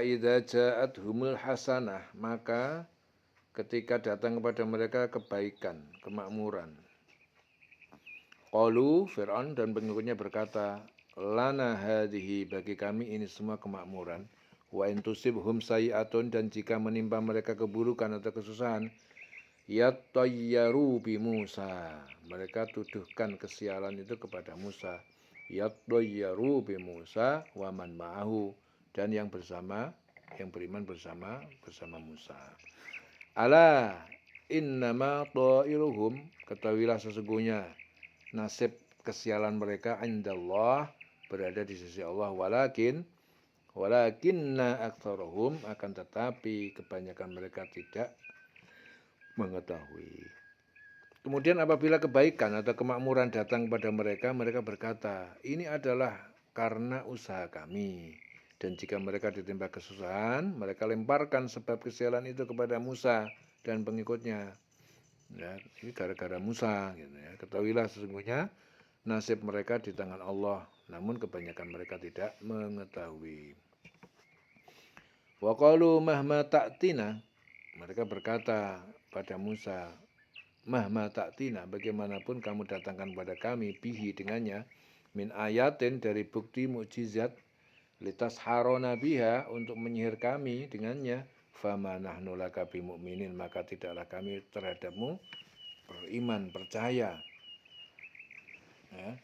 idza ja'athumul hasanah, maka ketika datang kepada mereka kebaikan, kemakmuran. Qalu, Fir'aun dan pengikutnya berkata, lana hadhihi, bagi kami ini semua kemakmuran. Wa in tusibhum sayi'atun, dan jika menimpa mereka keburukan atau kesusahan, yattayyaru bi Musa, mereka tuduhkan kesialan itu kepada Musa. Yattayyaru bi Musa wa man ma'ahu, dan yang bersama, yang beriman bersama Musa. Ala innama ta'iruhum, ketahuilah sesungguhnya nasib kesialan mereka indallah, berada di sisi Allah. Walakinna aktsarahum, akan tetapi kebanyakan mereka tidak mengetahui. Kemudian apabila kebaikan atau kemakmuran datang kepada mereka, mereka berkata, ini adalah karena usaha kami. Dan jika mereka ditimpa kesusahan, mereka lemparkan sebab kesialan itu kepada Musa dan pengikutnya. Ya, ini gara-gara Musa. Gitu ya. Ketahuilah sesungguhnya nasib mereka di tangan Allah, namun kebanyakan mereka tidak mengetahui. Wa qalu mahma ta'tina, mereka berkata pada Musa, mahma ta'tina, bagaimanapun kamu datangkan pada kami, bihi dengannya, min ayatin, dari bukti mukjizat, litas harona biha, untuk menyihir kami dengannya, fama nahnu laka bimu'minin, maka tidaklah kami terhadapmu beriman, percaya. Ya.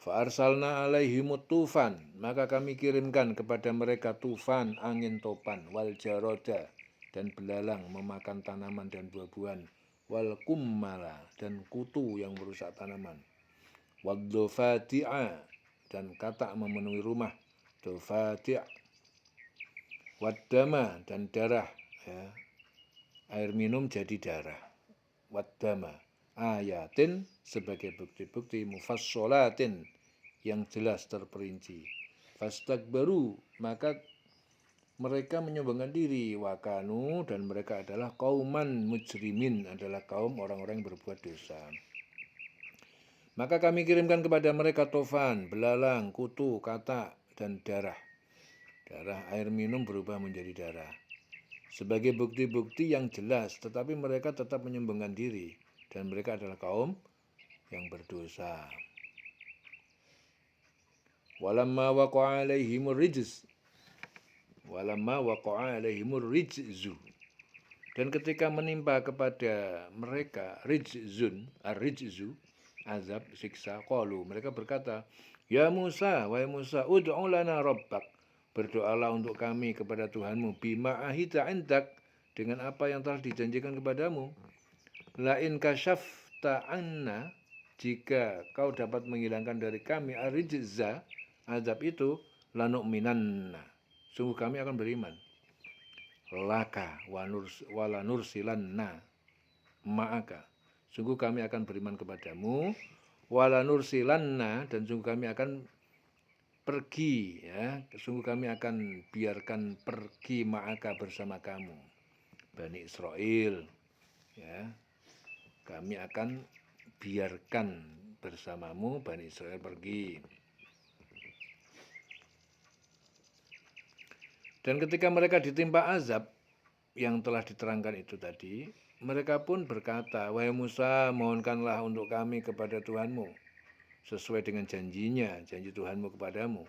Fa'arsalna alaihimut tufan, maka kami kirimkan kepada mereka tufan, angin topan, wal jaroda, dan belalang memakan tanaman dan buah-buahan, wal kummala, dan kutu yang merusak tanaman, wal dofati'a, dan katak memenuhi rumah, dofati', waddama, dan darah, ya. Air minum jadi darah, waddama, ayatin, sebagai bukti-bukti, mufassolatin, yang jelas terperinci. Fastakbaru, maka mereka menyombongkan diri. Wakanu, dan mereka adalah kauman mujrimin, adalah kaum orang-orang yang berbuat dosa. Maka kami kirimkan kepada mereka tofan, belalang, kutu, katak, dan darah. Darah, air minum berubah menjadi darah, sebagai bukti-bukti yang jelas, tetapi mereka tetap menyombongkan diri, dan mereka adalah kaum yang berdosa. Walamma waqa'a alaihimur rijzu, dan ketika menimpa kepada mereka rijzun, ar-rijzu, azab, siksa, qalu, mereka berkata, ya Musa, wahai Musa, ud'u lana rabbak, berdoalah untuk kami kepada Tuhanmu, bima ahita indak, dengan apa yang telah dijanjikan kepadamu. La in kasyafta anna, jika kau dapat menghilangkan dari kami ar-rijza, azab itu, lanu'minanna, sungguh kami akan beriman, laka walanursilanna ma'aka, sungguh kami akan beriman kepadamu, walanursilanna, dan sungguh kami akan pergi, ya, sungguh kami akan biarkan pergi ma'aka, bersama kamu, Bani Israel, ya, kami akan biarkan bersamamu Bani Israel pergi. Dan ketika mereka ditimpa azab yang telah diterangkan itu tadi, mereka pun berkata, wahai Musa, mohonkanlah untuk kami kepada Tuhanmu, sesuai dengan janjinya, janji Tuhanmu kepadamu.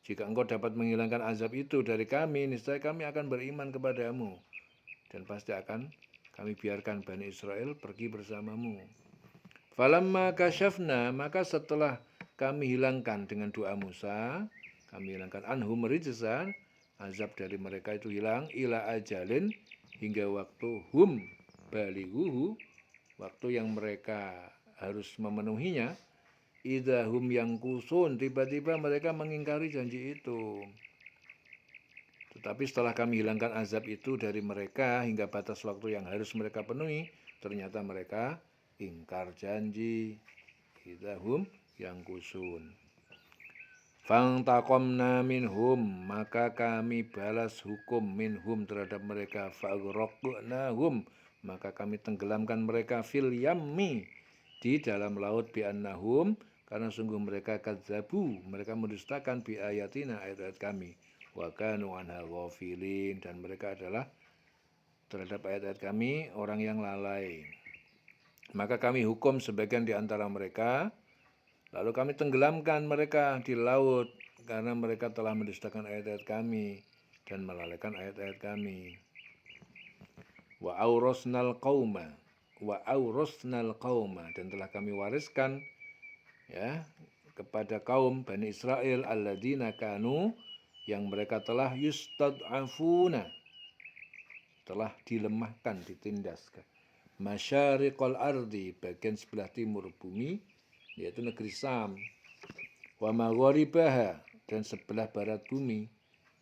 Jika engkau dapat menghilangkan azab itu dari kami, niscaya kami akan beriman kepadamu, dan pasti akan kami biarkan Bani Israel pergi bersamamu. Falamma kasyafna, maka setelah kami hilangkan dengan doa Musa, kami hilangkan anhum rijzan, azab dari mereka itu hilang, ila ajalin, hingga waktu hum balighuhu, waktu yang mereka harus memenuhinya, idahum yang kusun, tiba-tiba mereka mengingkari janji itu. Tetapi setelah kami hilangkan azab itu dari mereka hingga batas waktu yang harus mereka penuhi, ternyata mereka ingkar janji. Idahum yang kusun. Fangtaqamna minhum, maka kami balas hukum minhum terhadap mereka, fa'aghraqnahum, maka kami tenggelamkan mereka, fil yammi, di dalam laut, bi'annahum, karena sungguh mereka kadzabu, mereka mendustakan bi ayatina, ayat-ayat kami, wa kanu anha ghafilin, dan mereka adalah terhadap ayat-ayat kami orang yang lalai. Maka kami hukum sebagian di antara mereka, lalu kami tenggelamkan mereka di laut karena mereka telah mendustakan ayat-ayat kami dan melalaikan ayat-ayat kami. Wa aurasnal qauma dan telah kami wariskan ya kepada kaum Bani Israel alladzina kanu yang mereka telah yustad'afuna, telah dilemahkan, ditindaskan, masyariqal ardi, bagian sebelah timur bumi, yaitu negeri Sam, wa magharibaha, dan sebelah barat bumi,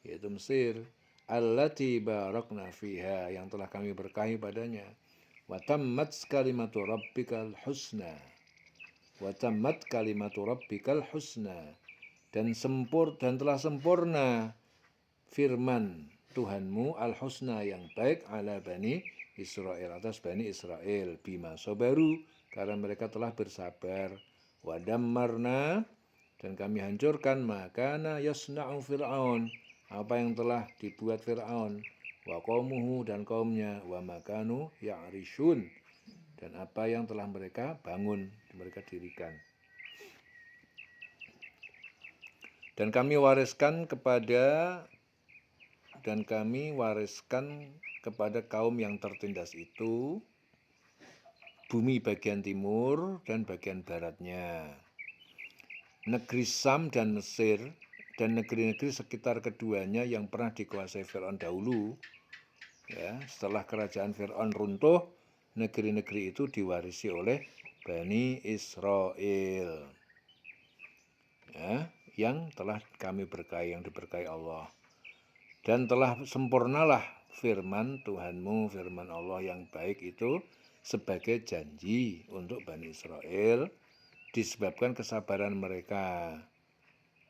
yaitu Mesir, allati barakna fiha, yang telah kami berkahi padanya, wa tammat kalimatu rabbikal husna, dan telah sempurna firman Tuhanmu al-husna, yang baik, ala Bani Israel, atas Bani Israel, bima sabaru, karena mereka telah bersabar, wa dammarna, dan kami hancurkan, makana yasna'u Fir'aun, apa yang telah dibuat Fir'aun, wa qaumuhu, dan kaumnya, wa makanu ya'rishun, dan apa yang telah mereka bangun, mereka dirikan. Dan kami wariskan kepada kaum yang tertindas itu bumi bagian timur dan bagian baratnya, negeri Sam dan Mesir, dan negeri-negeri sekitar keduanya yang pernah dikuasai Fir'aun dahulu. Ya, setelah kerajaan Fir'aun runtuh, negeri-negeri itu diwarisi oleh Bani Israel, ya, yang telah kami berkahi, yang diberkahi Allah. Dan telah sempurnalah firman Tuhanmu, firman Allah yang baik itu sebagai janji untuk Bani Israel disebabkan kesabaran mereka.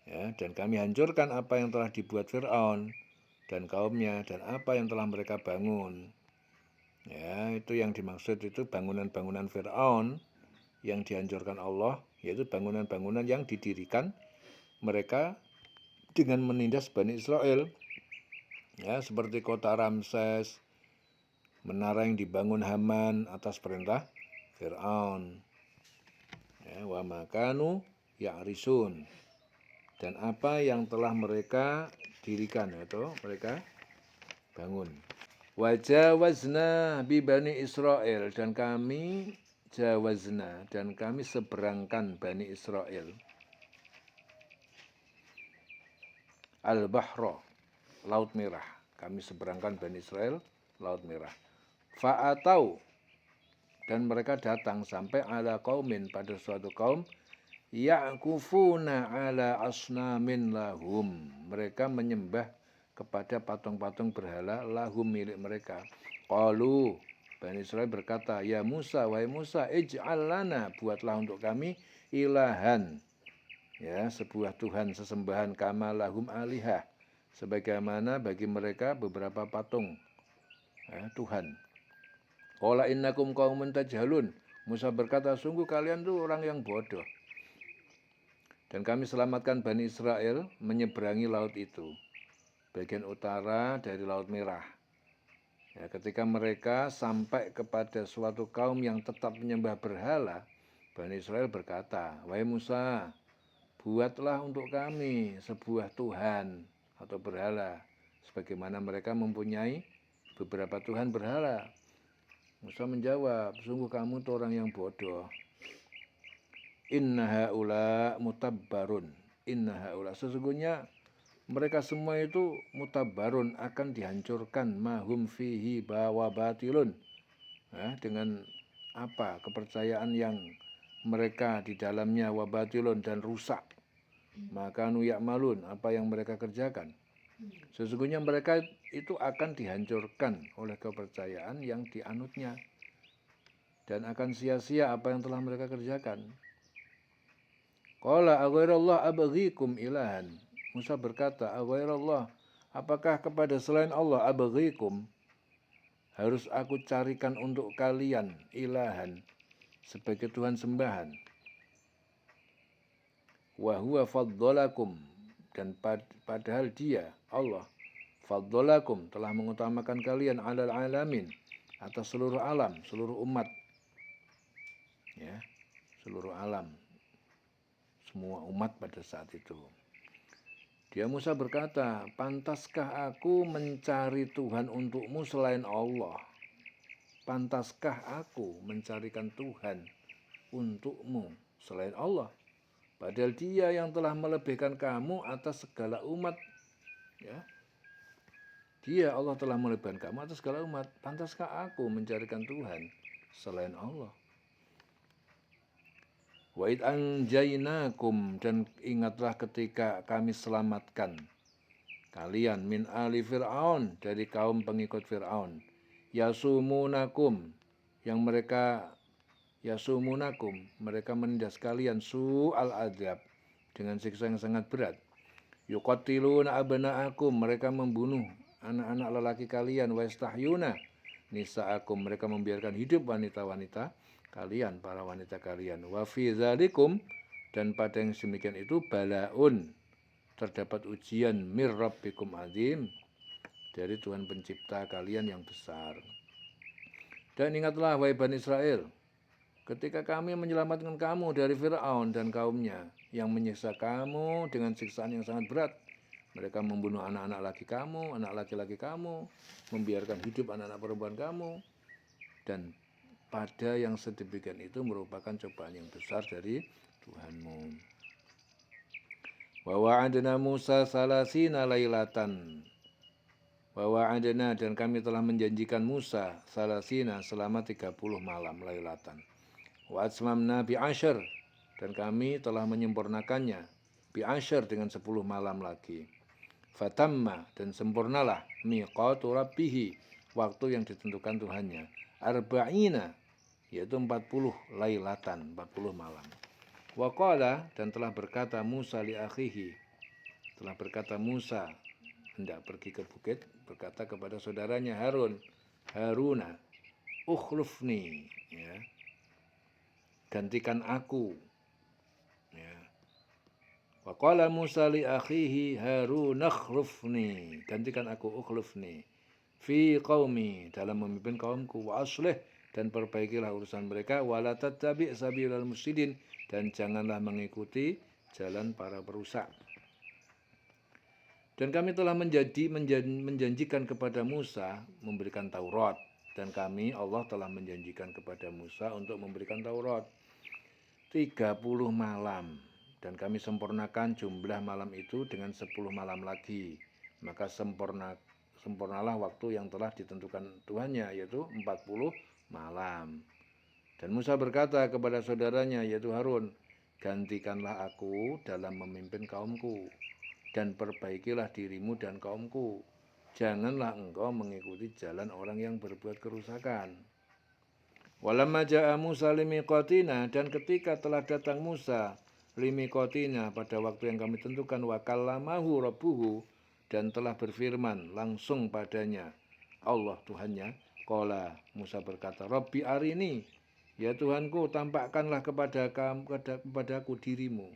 Ya, dan kami hancurkan apa yang telah dibuat Fir'aun dan kaumnya, dan apa yang telah mereka bangun. Ya, itu yang dimaksud itu bangunan-bangunan Fir'aun yang dihancurkan Allah, yaitu bangunan-bangunan yang didirikan mereka dengan menindas Bani Israel. Ya, seperti kota Ramses, menara yang dibangun Haman atas perintah Fir'aun. Ya, wa makanu ya'risun, dan apa yang telah mereka dirikan, yaitu mereka bangun. Wajawazna bi Bani Israel, dan kami jawazna, dan kami seberangkan Bani Israel al-bahra, laut merah. Kami seberangkan Bani Israel laut merah. Fa'atau, dan mereka datang sampai ala qaumin, pada suatu kaum, ya'kufuna ala asnamin lahum, mereka menyembah kepada patung-patung berhala lahum, milik mereka. Qalu, Bani Israel berkata, ya Musa, wahai Musa, ij'al lana, buatlah untuk kami ilahan, ya, sebuah Tuhan sesembahan, kama lahum alihah, sebagaimana bagi mereka beberapa patung, ya, Tuhan. Qala innakum qaumun tajhalun, Musa berkata, sungguh kalian tuh orang yang bodoh. Dan kami selamatkan Bani Israel menyeberangi laut itu, bagian utara dari Laut Merah. Ya, ketika mereka sampai kepada suatu kaum yang tetap menyembah berhala, Bani Israel berkata, wahai Musa, buatlah untuk kami sebuah Tuhan atau berhala, sebagaimana mereka mempunyai beberapa Tuhan berhala. Musa menjawab, sungguh kamu itu orang yang bodoh. Inna haula mutabbarun, inna haula, sesungguhnya mereka semua itu mutabbarun, akan dihancurkan, mahum fihi bawa batilun, ya, dengan apa, kepercayaan yang mereka di dalamnya, wabatilun, dan rusak, maka nuyak malun, apa yang mereka kerjakan. Sesungguhnya mereka itu akan dihancurkan oleh kepercayaan yang dianutnya, dan akan sia-sia apa yang telah mereka kerjakan. Qala aghairallah abghikum ilahan, Musa berkata, aghairallah, apakah kepada selain Allah, abghikum, harus aku carikan untuk kalian ilahan, sebagai Tuhan sembahan. Wa huwa faddalakum, dan padahal dia, Allah. Faddalakum, telah mengutamakan kalian alal alamin, atas seluruh alam, seluruh umat. Ya, seluruh alam. Semua umat pada saat itu. Dia Musa berkata, pantaskah aku mencari Tuhan untukmu selain Allah? Pantaskah aku mencarikan Tuhan untukmu selain Allah? Padahal Dia yang telah melebihkan kamu atas segala umat. Ya, Dia Allah telah melebihkan kamu atas segala umat. Pantaskah aku mencarikan Tuhan selain Allah? Wa id anjainakum, dan ingatlah ketika kami selamatkan kalian min ali Fir'aun, dari kaum pengikut Fir'aun. Yasumunakum, yang mereka menindas kalian su'al adab, dengan siksa yang sangat berat. Yuqatiluna abna'akum, mereka membunuh anak-anak lelaki kalian. Wa yastahyuna nisa'akum, mereka membiarkan hidup wanita-wanita kalian, para wanita kalian. Wa fi dzalikum, dan pada yang demikian itu balaun, terdapat ujian mir rabbikum azim, dari Tuhan pencipta kalian yang besar. Dan ingatlah wahai Bani Israel, ketika kami menyelamatkan kamu dari Fir'aun dan kaumnya yang menyiksa kamu dengan siksaan yang sangat berat. Mereka membunuh anak-anak laki kamu, anak laki-laki kamu, membiarkan hidup anak-anak perempuan kamu. Dan pada yang sedemikian itu merupakan cobaan yang besar dari Tuhanmu. Wa wa'adna Musa salasina lailatan. Wa wa'adna, dan kami telah menjanjikan Musa salasina, selama 30 malam lailatan. Wa atmamna bi'asyr, dan kami telah menyempurnakannya bi'asyr, dengan 10 malam lagi. Fatamma, dan sempurnalah miqatu rabbih, waktu yang ditentukan Tuhannya, arba'ina, yaitu 40 lailatan, 40 malam. Wa qala, dan telah berkata Musa li akhihi, telah berkata Musa hendak pergi ke bukit, berkata kepada saudaranya Haruna, ukhlufni, ya, gantikan aku. Ya. Wa qala Musa li akhihi Harun akhlufni, gantikan aku, ukhlufni fi qaumi, dalam memimpin kaumku, wa aslih, dan perbaikilah urusan mereka, wala tattabi' sabilal mufsidin, dan janganlah mengikuti jalan para perusak. Dan kami telah menjanjikan kepada Musa memberikan Taurat, dan kami Allah telah menjanjikan kepada Musa untuk memberikan Taurat 30 malam, dan kami sempurnakan jumlah malam itu dengan 10 malam lagi. Maka sempurnalah waktu yang telah ditentukan Tuhannya, yaitu 40 malam. Dan Musa berkata kepada saudaranya, yaitu Harun, gantikanlah aku dalam memimpin kaumku, dan perbaikilah dirimu dan kaumku. Janganlah engkau mengikuti jalan orang yang berbuat kerusakan. Walamma ja'a Musa limiqatina, dan ketika telah datang Musa limiqatina, pada waktu yang kami tentukan, wa kallamahu rabbuhu, dan telah berfirman langsung padanya Allah Tuhannya. Qala, Musa berkata, Rabbi arini, ya Tuhanku, tampakkanlah kepadaku dirimu.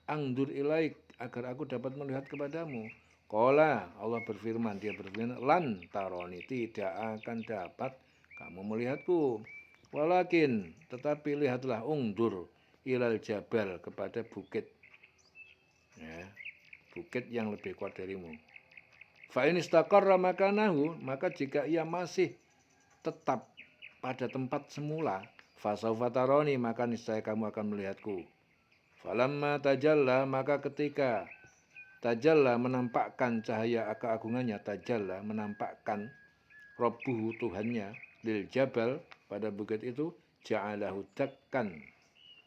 Angdur ilaik, agar aku dapat melihat kepadamu. Qala, Allah berfirman, dia berfirman, lan taroni, tidak akan dapat kamu melihatku. Walakin, tetapi lihatlah, ungdur ilal jabal, kepada bukit, ya, bukit yang lebih kuat darimu. Fa in istaqarra makanahu, maka jika ia masih tetap pada tempat semula, fasaufa taroni, maka niscaya kamu akan melihatku. Falamma tajalla, maka ketika tajalla, menampakkan cahaya keagungannya, tajalla, menampakkan Rabbuhu, Tuhannya, lil jabal, pada bukit itu, ja'alahu dakkan,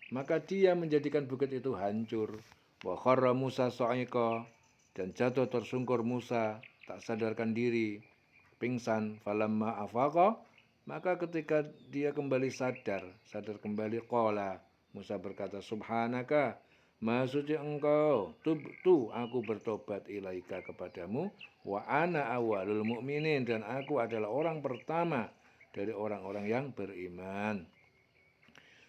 maka dia menjadikan bukit itu hancur. Wa kharra Musa sa'iqa, dan jatuh tersungkur Musa, tak sadarkan diri, pingsan. Falamma afaqa, maka ketika dia kembali sadar kembali, qala, Musa berkata, subhanaka, maha suci engkau, tubtu, aku bertobat, ilaika, kepadamu, wa ana awalul mu'minin, dan aku adalah orang pertama dari orang-orang yang beriman.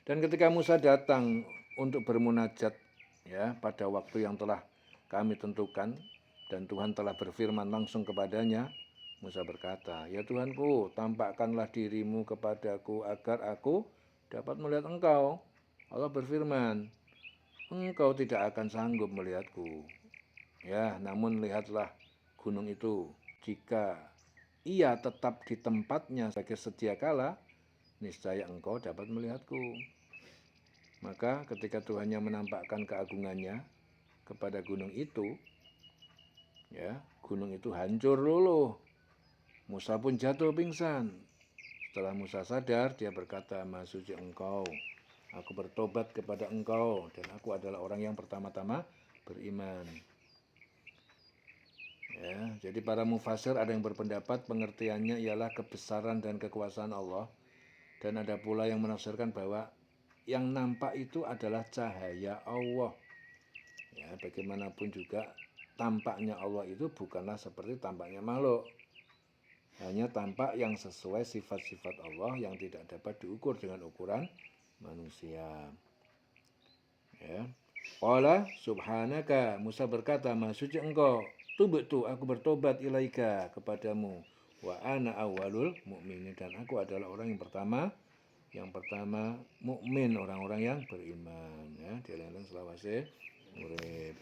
Dan ketika Musa datang untuk bermunajat, ya, pada waktu yang telah kami tentukan, Dan Tuhan telah berfirman langsung kepadanya. Musa berkata, "Ya Tuhanku, tampakkanlah dirimu kepadaku agar aku dapat melihat Engkau." Allah berfirman, "Engkau tidak akan sanggup melihatku. Ya, namun lihatlah gunung itu. Jika ia tetap di tempatnya sebagai sedia kala, niscaya engkau dapat melihatku." Maka ketika Tuhannya menampakkan keagungannya kepada gunung itu, ya, gunung itu hancur luluh. Musa pun jatuh pingsan. Setelah Musa sadar, dia berkata, "Maha suci Engkau, aku bertobat kepada Engkau, dan aku adalah orang yang pertama-tama beriman." Ya, jadi para mufasir ada yang berpendapat pengertiannya ialah kebesaran dan kekuasaan Allah, dan ada pula yang menafsirkan bahwa yang nampak itu adalah cahaya Allah. Ya, bagaimanapun juga tampaknya Allah itu bukanlah seperti tampaknya makhluk. Hanya tampak yang sesuai sifat-sifat Allah yang tidak dapat diukur dengan ukuran manusia. Ya. Qala subhanaka, Musa berkata, "Maha suci Engkau, tubtu, aku bertobat ilaika kepadamu, wa ana awwalul mu'minin, dan aku adalah orang yang pertama mukmin, orang-orang yang beriman." Ya, di lain selawase urip.